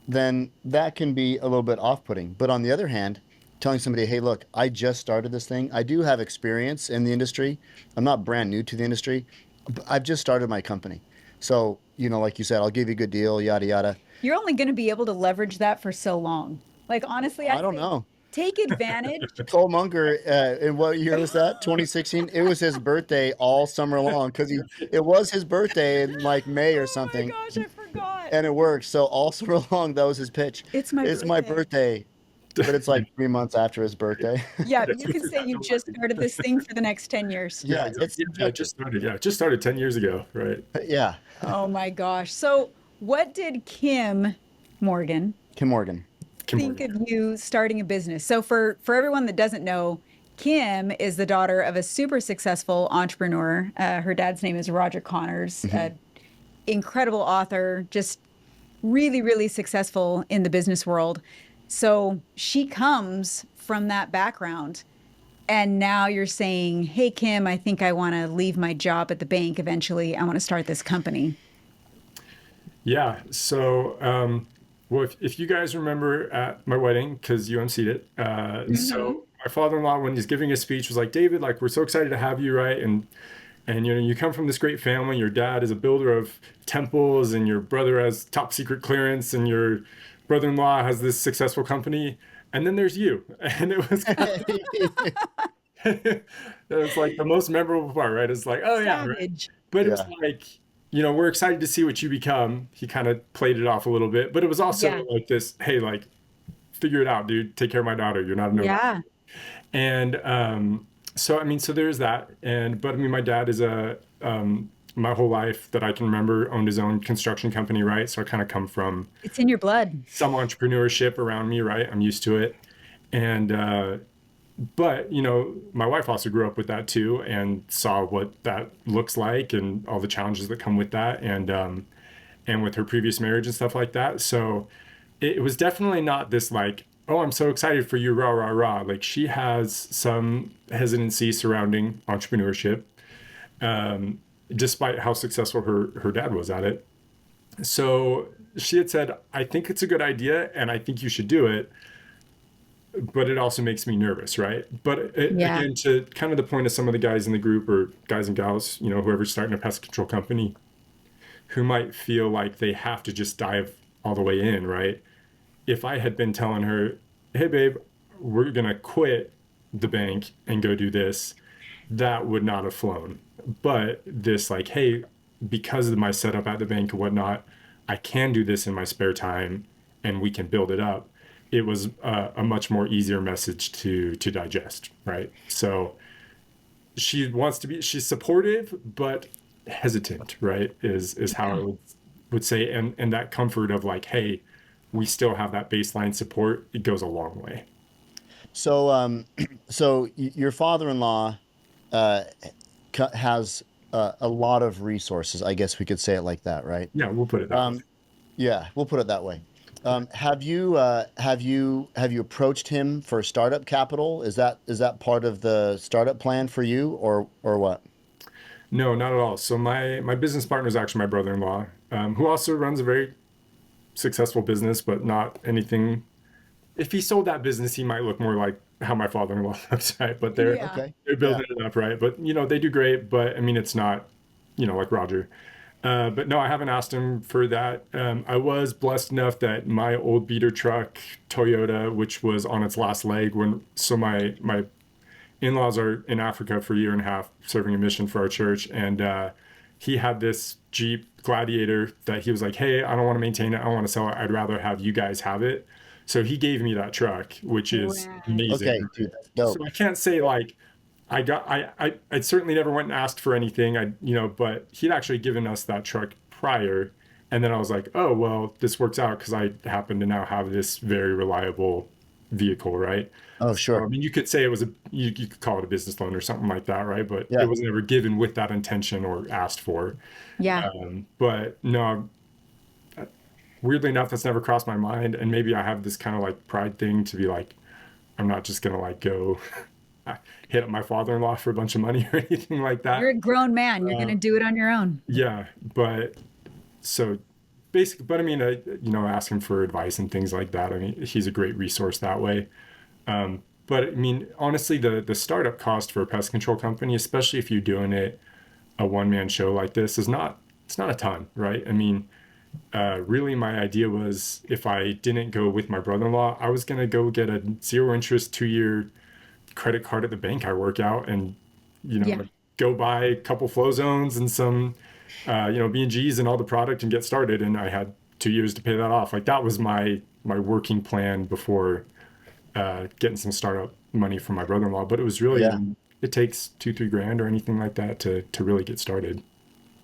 B: then that can be a little bit off-putting. But on the other hand, telling somebody, "Hey, look, I just started this thing. I do have experience in the industry. I'm not brand new to the industry. But I've just started my company. So, like you said, I'll give you a good deal, yada yada."
C: You're only going to be able to leverage that for so long. Like, honestly,
B: I
C: I
B: don't
C: say
B: know.
C: take advantage.
B: Cole Munger, in what year was that? 2016. It was his birthday all summer long because it was his birthday in like May or
C: Oh my
B: something,
C: gosh, I forgot.
B: and it worked. So all summer long, that was his pitch.
C: It's my
B: It's my
C: birthday.
B: birthday. but it's like 3 months after his birthday.
C: Yeah, but you can say you just started this thing for the next 10 years.
B: Yeah,
A: exactly.
B: it's
A: Yeah, it just started. Yeah, it just started 10 years ago, right?
B: yeah.
C: Oh my gosh. So, what did Kim Morgan
B: Kim Morgan.
A: Kim
C: think
A: Morgan.
C: of you starting a business? So, for everyone that doesn't know, Kim is the daughter of a super successful entrepreneur. Her dad's name is Roger Connors, an incredible author, just really, really successful in the business world. So she comes from that background. And now you're saying, hey, Kim, I think I want to leave my job at the bank eventually. I want to start this company.
A: Yeah. So, well, if you guys remember at my wedding, because you emceed it, so my father-in-law, when he's giving his speech, was like, David, like, we're so excited to have you, right? And you know, you come from this great family. Your dad is a builder of temples, and your brother has top secret clearance, and your brother-in-law has this successful company. And then there's you, and it was it was like the most memorable part, right? It's like, oh yeah, right.
C: Savage.
A: But it was
B: Yeah.
A: like, you know, we're excited to see what you become. He kind of played it off a little bit, but it was also
C: Yeah.
A: like this, hey, like, figure it out, dude. Take care of my daughter. You're not a nobody.
C: Yeah.
A: And so I mean, so there's that. And but I mean, my dad is a my whole life that I can remember owned his own construction company, right? So I kind of come from
C: It's in your blood.
A: some entrepreneurship around me, right? I'm used to it. And but you know, my wife also grew up with that too, and saw what that looks like and all the challenges that come with that, and with her previous marriage and stuff like that. So it was definitely not this like, oh, I'm so excited for you, rah rah rah. Like she has some hesitancy surrounding entrepreneurship, despite how successful her dad was at it. So she had said, I think it's a good idea, and I think you should do it, but it also makes me nervous, right? But
C: Yeah.
A: again, to kind of the point of some of the guys in the group or guys and gals, you know, whoever's starting a pest control company, who might feel like they have to just dive all the way in, right? If I had been telling her, hey, babe, we're going to quit the bank and go do this, that would not have flown. But this, like, hey, because of my setup at the bank and whatnot, I can do this in my spare time and we can build it up. It was a much more easier message to digest, right? So she wants to be, she's supportive, but hesitant, right? Is how I
C: Yeah.
A: would say, and that comfort of like, hey, we still have that baseline support. It goes a long way.
B: So, your father-in-law uh, has a lot of resources. I guess we could say it like that, right?
A: Yeah, we'll put it that way.
B: Yeah, we'll put it that way. Have you approached him for startup capital? Is that part of the startup plan for you, or what?
A: No, not at all. So my business partner is actually my brother-in-law, who also runs a very successful business, but not anything. If he sold that business, he might look more like how my father-in-law looks, right? But they're
C: Yeah.
B: Okay.
A: they're
B: Yeah.
A: building it up, right? But you know, they do great. But I mean, it's not, you know, like Roger. But no, I haven't asked him for that. I was blessed enough that my old beater truck, Toyota, which was on its last leg when, so my in-laws are in Africa for a year and a half serving a mission for our church, and he had this Jeep Gladiator that he was like, hey, I don't want to maintain it, I don't want to sell it, I'd rather have you guys have it. So he gave me that truck, which is
C: Wow.
B: Okay,
A: amazing.
B: dude, that's
A: So
B: dope.
A: I can't say like I certainly never went and asked for anything. But he'd actually given us that truck prior, and then I was like, oh well, this works out because I happen to now have this very reliable vehicle, right?
B: Oh,
A: So I
B: sure.
A: mean, you could say it was you could call it a business loan or something like that, right? But it
B: Yeah.
A: was never given with that intention or asked for.
C: Yeah.
A: But no, weirdly enough, that's never crossed my mind, and maybe I have this kind of like pride thing to be like, I'm not just gonna like go hit up my father-in-law for a bunch of money or anything like
C: You're
A: that.
C: a grown man. You're going to do it on your own.
A: Yeah, but so basically, but I mean, ask him for advice and things like that. I mean, he's a great resource that way. But I mean, honestly, the startup cost for a pest control company, especially if you're doing it a one-man show like this, is not it's not a ton, right? I mean, really, my idea was if I didn't go with my brother-in-law, I was gonna go get a zero interest 2-year credit card at the bank I work out, and
C: Yeah.
A: go buy a couple flow zones and some B&Gs and all the product and get started. And I had 2 years to pay that off. Like that was my working plan before getting some startup money from my brother-in-law, but it was really,
B: Yeah.
A: it takes 2-3 grand or anything like that to really get started.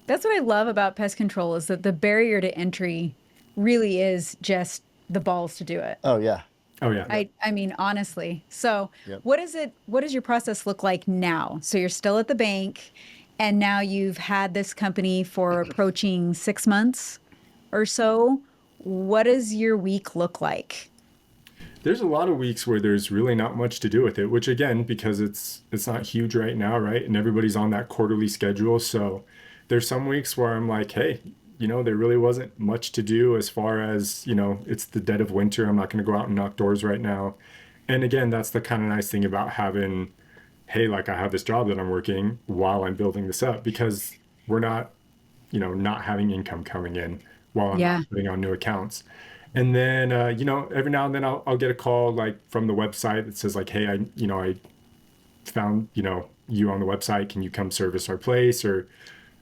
C: That's what I love about pest control is that the barrier to entry really is just the balls to do it.
B: Oh yeah.
A: Oh yeah.
C: I mean, honestly. So
B: Yep.
C: what does your process look like now? So you're still at the bank and now you've had this company for approaching 6 months or so. What does your week look like?
A: There's a lot of weeks where there's really not much to do with it, which again, because it's not huge right now, right? And everybody's on that quarterly schedule. So there's some weeks where I'm like, hey, there really wasn't much to do as far as, it's the dead of winter. I'm not going to go out and knock doors right now. And again, that's the kind of nice thing about having, hey, like I have this job that I'm working while I'm building this up because we're not, not having income coming in while I'm
C: Yeah.
A: not putting on new accounts. And then, every now and then I'll get a call like from the website that says like, hey, I found, you on the website. Can you come service our place? Or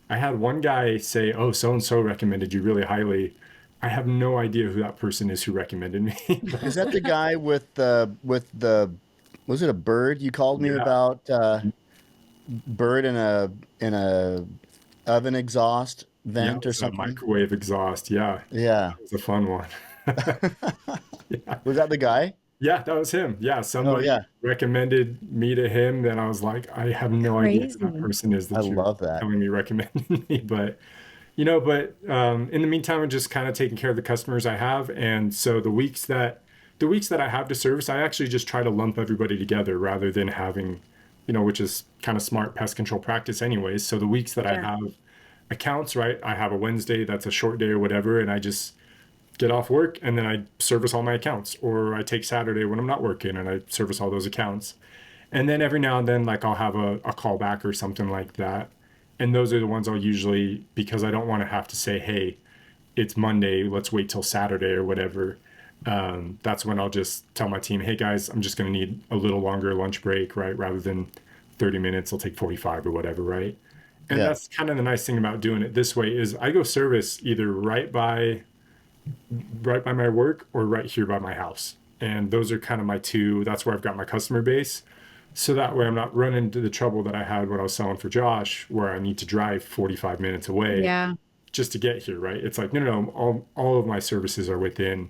A: I had one guy say, oh, so-and-so recommended you really highly. I have no idea who that person is who recommended me.
B: Is that the guy with the was it a bird you called me
A: Yeah.
B: about? Bird in a oven exhaust
A: Yeah,
B: vent
A: it
B: or
A: was a
B: something?
A: microwave exhaust. Yeah,
B: Yeah.
A: it was a fun one. Yeah.
B: Was that the guy?
A: Yeah, that was him. Yeah,
B: Oh
A: somebody
B: yeah.
A: recommended me to him. Then I was like, I have no idea who that
C: Crazy.
A: person is
B: I
A: that you're
B: love that.
A: telling me recommended me. But in the meantime, I'm just kind of taking care of the customers I have. And so the weeks that I have to service, I actually just try to lump everybody together rather than having, which is kind of smart pest control practice anyways. So the weeks that I
C: Yeah.
A: have accounts, right? I have a Wednesday that's a short day or whatever, and I just get off work and then I service all my accounts, or I take Saturday when I'm not working and I service all those accounts. And then every now and then, like I'll have a call back or something like that. And those are the ones I'll usually, because I don't want to have to say, hey, it's Monday, let's wait till Saturday or whatever. That's when I'll just tell my team, hey guys, I'm just going to need a little longer lunch break, right? Rather than 30 minutes, I'll take 45 or whatever, right? And
B: Yeah.
A: that's kind of the nice thing about doing it this way is I go service either right by my work or right here by my house. And those are kind of my two, that's where I've got my customer base. So that way I'm not running into the trouble that I had when I was selling for Josh, where I need to drive 45 minutes away
C: Yeah.
A: just to get here, right? It's like, no, all of my services are within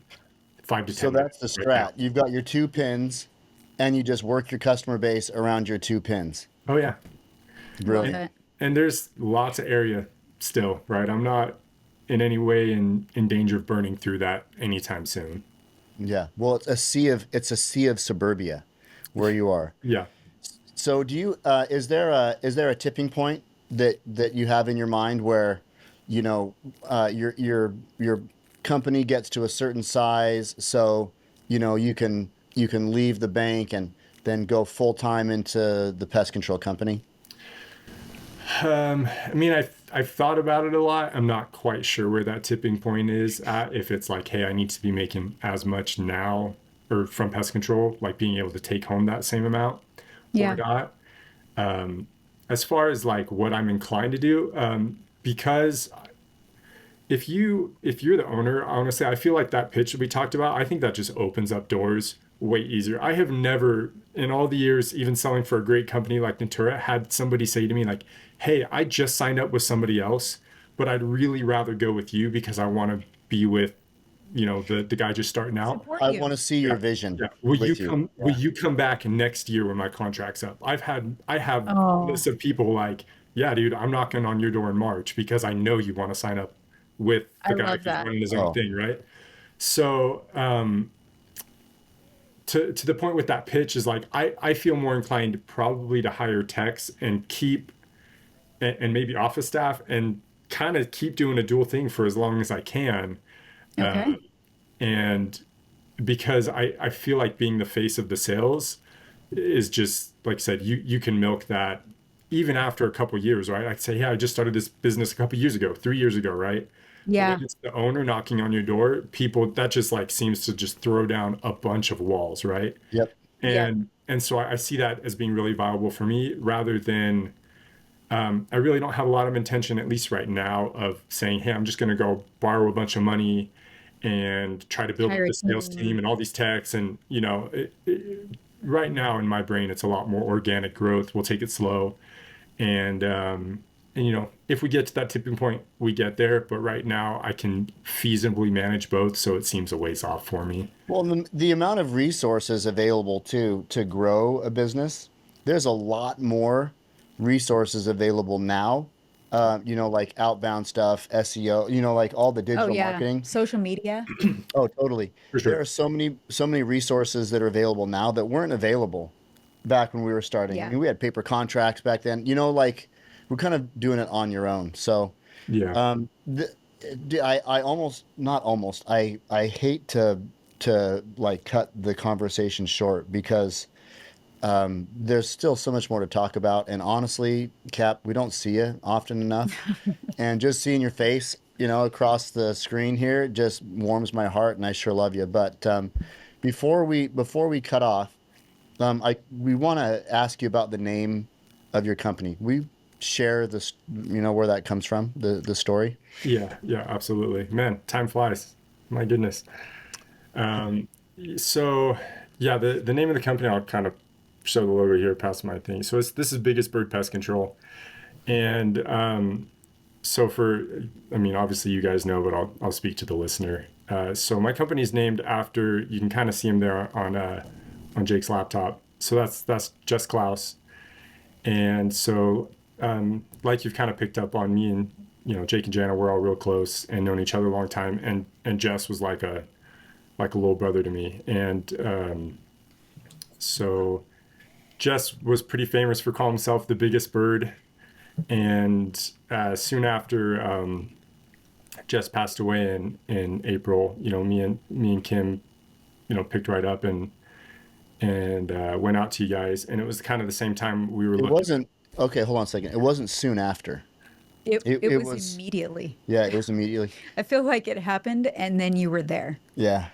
A: 5 to
B: So
A: 10 minutes
B: that's the
A: right now.
B: strat. You've got your two pins, and you just work your customer base around your two pins.
A: Oh, yeah.
C: Love
B: Brilliant.
C: it.
A: And there's lots of area still, right? I'm not in any way in danger of burning through that anytime soon.
B: Yeah. Well, it's a sea of suburbia where you are.
A: Yeah.
B: So do you is there a tipping point that you have in your mind where your company gets to a certain size, so you can leave the bank and then go full time into the pest control company?
A: I mean, I've thought about it a lot. I'm not quite sure where that tipping point is at. If it's like, hey, I need to be making as much now or from pest control, like being able to take home that same amount or
C: Yeah.
A: not. As far as like what I'm inclined to do, because if you're the owner, honestly, I feel like that pitch that we talked about, I think that just opens up doors way easier. I have never in all the years, even selling for a great company like Natura, had somebody say to me like, hey, I just signed up with somebody else, but I'd really rather go with you because I want to be with, the guy just starting out.
C: Support
B: I
C: you.
B: want to see your vision
A: Yeah. Will you
B: with you.
A: come will
B: Yeah.
A: you come back next year when my contract's up? I have
C: Oh,
A: lists of people like, yeah, dude, I'm knocking on your door in March because I know you want to sign up with
C: I
A: the guy
C: love
A: who's
C: that.
A: running his own
B: Oh,
A: thing, right? So to the point with that pitch is like I feel more inclined probably to hire techs and keep and maybe office staff and kind of keep doing a dual thing for as long as I can.
C: okay.
A: And because I feel like being the face of the sales is just like I said, you can milk that even after a couple years, right? I'd say, yeah, I just started this business a couple years ago, 3 years ago, right? But when
C: Yeah.
A: it's the owner knocking on your door, people that just like seems to just throw down a bunch of walls, right?
B: yep.
C: Yep.
A: And so I see that as being really viable for me rather than I really don't have a lot of intention, at least right now, of saying, hey, I'm just going to go borrow a bunch of money and try to build up the sales team and all these techs. And, right now in my brain, it's a lot more organic growth. We'll take it slow. And, if we get to that tipping point, we get there. But right now, I can feasibly manage both. So it seems a ways off for me.
B: Well, the amount of resources available to grow a business, there's a lot more resources available now. Like outbound stuff, SEO, like all the
C: Oh
B: digital
C: yeah,
B: marketing.
C: social media.
B: Oh, totally.
A: For
B: There
A: sure.
B: are so many resources that are available now that weren't available back when we were starting. I
C: Yeah.
B: mean, we had paper contracts back then. Like we're kind of doing it on your own. So,
A: Yeah.
B: um, the, I almost not almost I hate to like cut the conversation short because there's still so much more to talk about. And honestly, Cap, we don't see you often enough. And just seeing your face, across the screen here just warms my heart, and I sure love you. But before we cut off, we want to ask you about the name of your company. We share this, where that comes from, the story.
A: Yeah. Yeah. Absolutely. Man, time flies. My goodness. Um, so yeah, the name of the company, I'll kind of show the logo here past my thing. So this is Biggest Bird Pest Control. And so I mean, obviously you guys know, but I'll speak to the listener. So my company's named after, you can kind of see him there on Jake's laptop. So that's Jess Claus. And so, like you've kind of picked up on, me and, Jake and Jana, we're all real close and known each other a long time. And Jess was like a little brother to me. And so Jess was pretty famous for calling himself the biggest bird. And soon after Jess passed away in April, me and Kim, picked right up and went out to you guys. And it was kind of the same time we were
B: It
A: looking.
B: wasn't Okay. Hold on a second. It wasn't soon after.
C: It
B: It
C: it
B: it
C: was
B: was
C: immediately.
B: Yeah. It was immediately.
C: I feel like it happened and then you were there.
B: Yeah.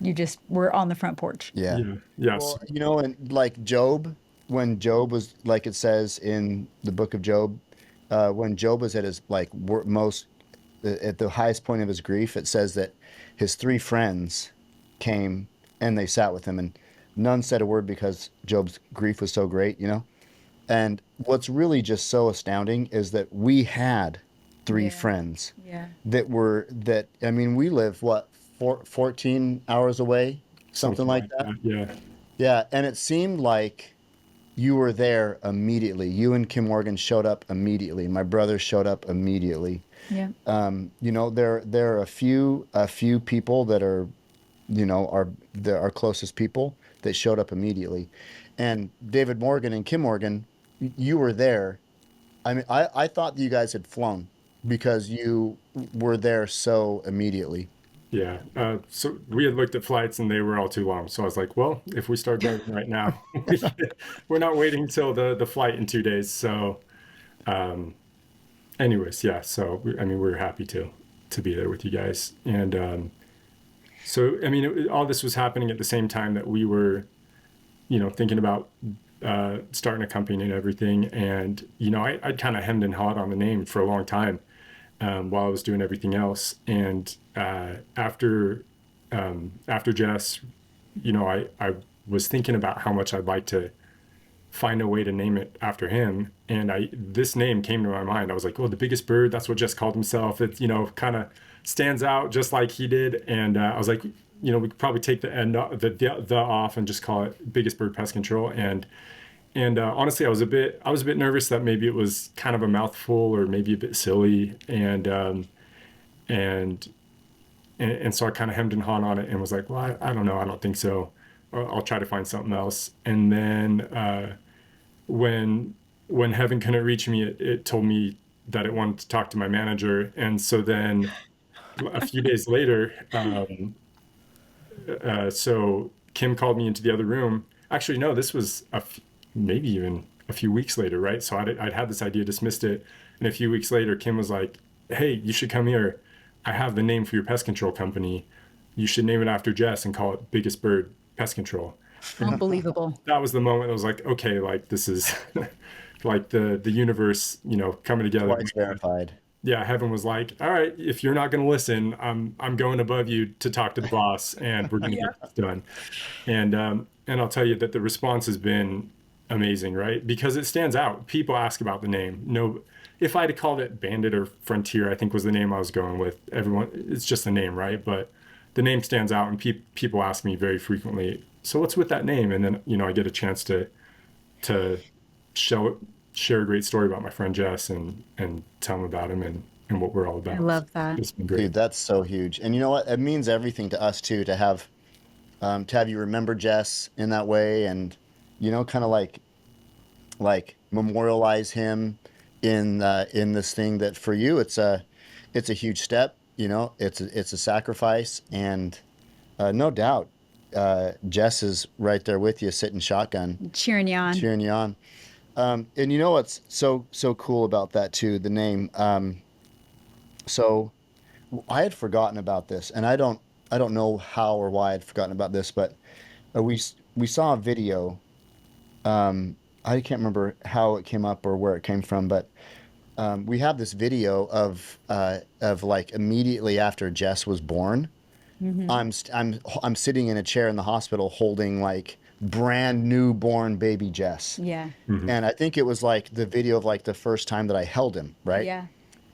C: You just were on the front porch.
B: Yeah.
A: Yeah. Yes.
B: Well, and like Job, when Job was, like it says in the book of Job, when Job was at his like most at the highest point of his grief, it says that his three friends came and they sat with him, and none said a word because Job's grief was so great. And what's really just so astounding is that we had three
C: Yeah.
B: friends
C: Yeah.
B: I mean, we live what, 14 hours away, something
A: Something
B: like
A: like
B: that.
A: that. Yeah.
B: Yeah, and it seemed like you were there immediately. You and Kim Morgan showed up immediately. My brother showed up immediately.
C: Yeah.
B: There are a few people that are, our closest people that showed up immediately. And David Morgan and Kim Morgan, you were there. I mean, I thought that you guys had flown because you were there so immediately.
A: Yeah. So we had looked at flights and they were all too long. So I was like, well, if we start driving right now, we're not waiting till the flight in 2 days. So, um, anyways, yeah. So I mean, we were happy to be there with you guys. And so I mean, all this was happening at the same time that we were, thinking about starting a company and everything. And I'd kind of hemmed and hawed on the name for a long time while I was doing everything else. And after Jess, I was thinking about how much I'd like to find a way to name it after him. And this name came to my mind. I was like, well, the biggest bird, that's what Jess called himself. It, kind of stands out just like he did. And I was like, we could probably take the end, the off and just call it Biggest Bird Pest Control. And honestly, I was a bit nervous that maybe it was kind of a mouthful or maybe a bit silly. And so I kind of hemmed and hawed on it and was like, well, I don't know. I don't think so. I'll try to find something else. And then when Heaven couldn't reach me, it told me that it wanted to talk to my manager. And so then a few days later, so Kim called me into the other room. Actually, no, this was maybe even a few weeks later, right? So I'd had this idea, dismissed it. And a few weeks later, Kim was like, hey, you should come here. I have the name for your pest control company. You should name it after Jess and call it Biggest Bird Pest Control.
C: Unbelievable.
A: That was the moment I was like, okay, like this is like the universe, coming together.
B: Twice verified.
A: heaven was like, all right, if you're not going to listen, I'm going above you to talk to the boss, and we're going to get this done. And I'll tell you that the response has been amazing, right? Because it stands out. People ask about the name. No, if I'd have called it Bandit or Frontier, I think was the name I was going with. Everyone, it's just a name, right? But the name stands out, and people ask me very frequently, so what's with that name? And then, I get a chance to share a great story about my friend Jess and tell him about him and what we're all about.
C: I love that.
A: It's been great.
B: Dude, that's so huge. And you know what? It means everything to us too to have you remember Jess in that way, and kind of like memorialize him in this thing that for you it's a huge step. It's a sacrifice, and no doubt Jess is right there with you, sitting shotgun,
C: Cheering you on.
B: And you know what's so cool about that too, the name. So I had forgotten about this, and I don't know how or why I'd forgotten about this, but we saw a video. I can't remember how it came up or where it came from, but we have this video of like immediately after Jess was born. I'm sitting in a chair in the hospital holding like brand new born baby Jess.
C: Yeah.
B: And I think it was like the video of like the first time that I held him, right?
C: Yeah.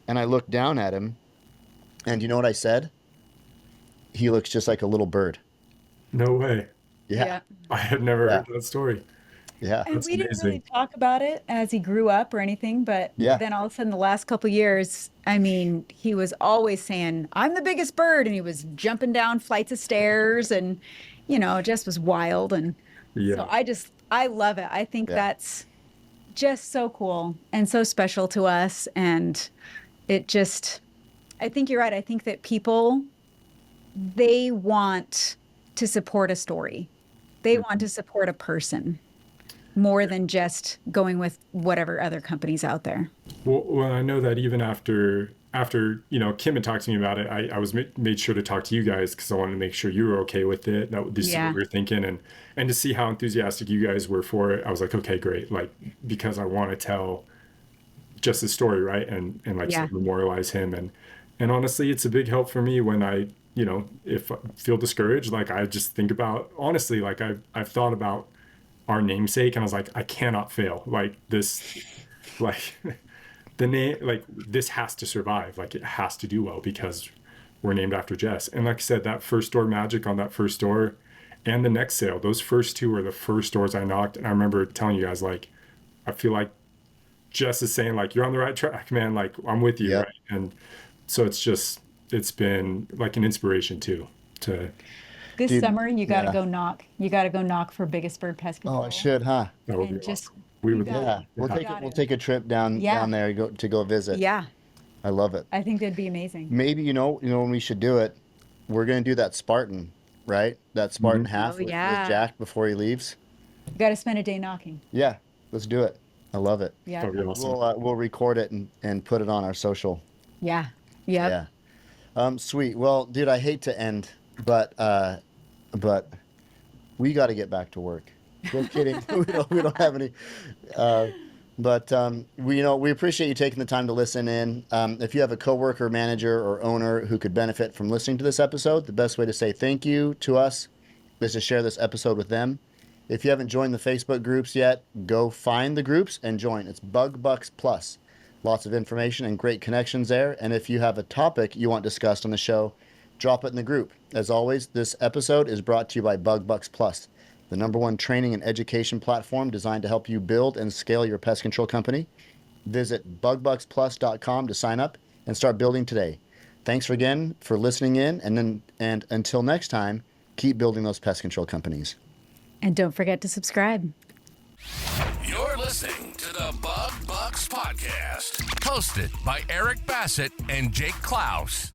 B: And I looked down at him, and you know what I said? He looks just like a little bird.
A: No way.
B: Yeah.
A: I had never heard that story.
B: Yeah.
C: And
A: That's
C: we didn't
A: amazing.
C: really talk about it as he grew up or anything, but
B: Yeah.
C: then all of a sudden the last couple years, I mean, he was always saying, "I'm the biggest bird," and he was jumping down flights of stairs, and just was wild. And so I love it. I think that's just so cool and so special to us. And I think you're right. I think that people, they want to support a story. They want to support a person more than just going with whatever other companies out there.
A: Well, I know that even after Kim had talked to me about it, I was made sure to talk to you guys because I wanted to make sure you were okay with it. This is what we were thinking, and to see how enthusiastic you guys were for it, I was like, okay, great, like because I want to tell just his story, right, and sort of memorialize him, and honestly, it's a big help for me when I if I feel discouraged, like I just think about honestly, like I've thought about our namesake, and I was like, I cannot fail, like this, like. The name, like this has to survive, like it has to do well because we're named after Jess. And like I said, that first door magic on that first door and the next sale, those first two were the first doors I knocked. And I remember telling you guys, like, I feel like Jess is saying, like, you're on the right track, man. Like, I'm with you. Right? And so it's been like an inspiration too.
C: This summer, you got to go knock. You got to go knock for Biggest Bird Pest Control.
B: Oh, I should, huh?
A: That would be awesome. We would.
B: We'll take a trip down there to go visit.
C: Yeah.
B: I love it.
C: I think that'd be amazing.
B: Maybe when we should do it, we're gonna do that Spartan, right? That Spartan half with Jack before he leaves.
C: You got to spend a day knocking.
B: Yeah, let's do it. I love it.
C: Yeah.
A: That would be awesome.
B: We'll record it and put it on our social.
C: Yeah. Yep.
B: Yeah. Sweet. Well, dude, I hate to end, but we got to get back to work. Just kidding. we don't have any. But we appreciate you taking the time to listen in. If you have a coworker, manager, or owner who could benefit from listening to this episode, the best way to say thank you to us is to share this episode with them. If you haven't joined the Facebook groups yet, go find the groups and join. It's Bug Bux Plus. Lots of information and great connections there. And if you have a topic you want discussed on the show, drop it in the group. As always, this episode is brought to you by Bug Bux Plus, the #1 training and education platform designed to help you build and scale your pest control company. Visit bugbuxplus.com to sign up and start building today. Thanks again for listening in, and until next time, keep building those pest control companies.
C: And don't forget to subscribe.
D: You're listening to the Bug Bux Podcast, hosted by Eric Bassett and Jake Claus.